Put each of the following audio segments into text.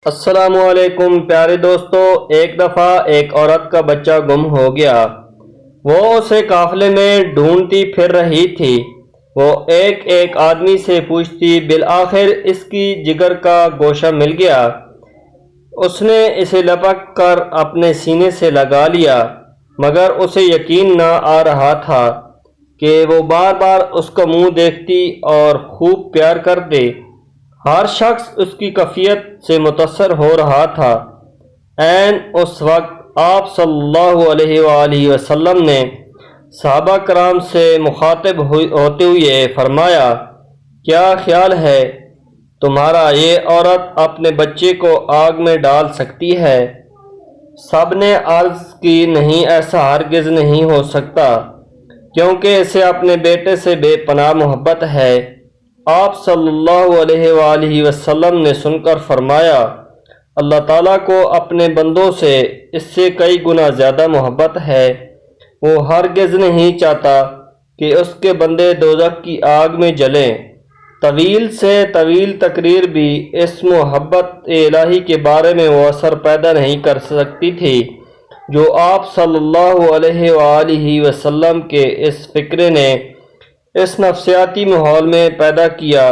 السلام علیکم پیارے دوستو، ایک دفعہ ایک عورت کا بچہ گم ہو گیا۔ وہ اسے قافلے میں ڈھونڈتی پھر رہی تھی۔ وہ ایک ایک آدمی سے پوچھتی، بالآخر اس کی جگر کا گوشہ مل گیا۔ اس نے اسے لپک کر اپنے سینے سے لگا لیا، مگر اسے یقین نہ آ رہا تھا کہ وہ بار بار اس کا منہ دیکھتی اور خوب پیار کرتے۔ ہر شخص اس کی کیفیت سے متاثر ہو رہا تھا۔ عین اس وقت آپ صلی اللہ علیہ وآلہ وسلم نے صحابہ کرام سے مخاطب ہوتے ہوئے فرمایا، کیا خیال ہے تمہارا، یہ عورت اپنے بچے کو آگ میں ڈال سکتی ہے؟ سب نے عرض کی، نہیں، ایسا ہرگز نہیں ہو سکتا، کیونکہ اسے اپنے بیٹے سے بے پناہ محبت ہے۔ آپ صلی اللہ علیہ وآلہ وسلم نے سن کر فرمایا، اللہ تعالیٰ کو اپنے بندوں سے اس سے کئی گنا زیادہ محبت ہے۔ وہ ہرگز نہیں چاہتا کہ اس کے بندے دوزخ کی آگ میں جلیں۔ طویل سے طویل تقریر بھی اس محبت الہی کے بارے میں وہ اثر پیدا نہیں کر سکتی تھی جو آپ صلی اللہ علیہ وآلہ وسلم کے اس فکرے نے اس نفسیاتی ماحول میں پیدا کیا۔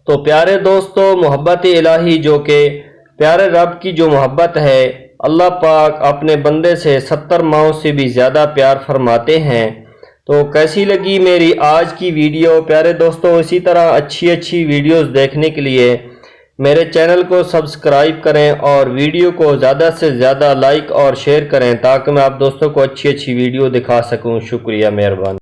تو پیارے دوستو، محبت الہی جو کہ پیارے رب کی جو محبت ہے، اللہ پاک اپنے بندے سے 70 ماؤں سے بھی زیادہ پیار فرماتے ہیں۔ تو کیسی لگی میری آج کی ویڈیو؟ پیارے دوستو، اسی طرح اچھی ویڈیوز دیکھنے کے لیے میرے چینل کو سبسکرائب کریں اور ویڈیو کو زیادہ سے زیادہ لائک اور شیئر کریں تاکہ میں آپ دوستوں کو اچھی ویڈیو دکھا سکوں۔ شکریہ، مہربانی۔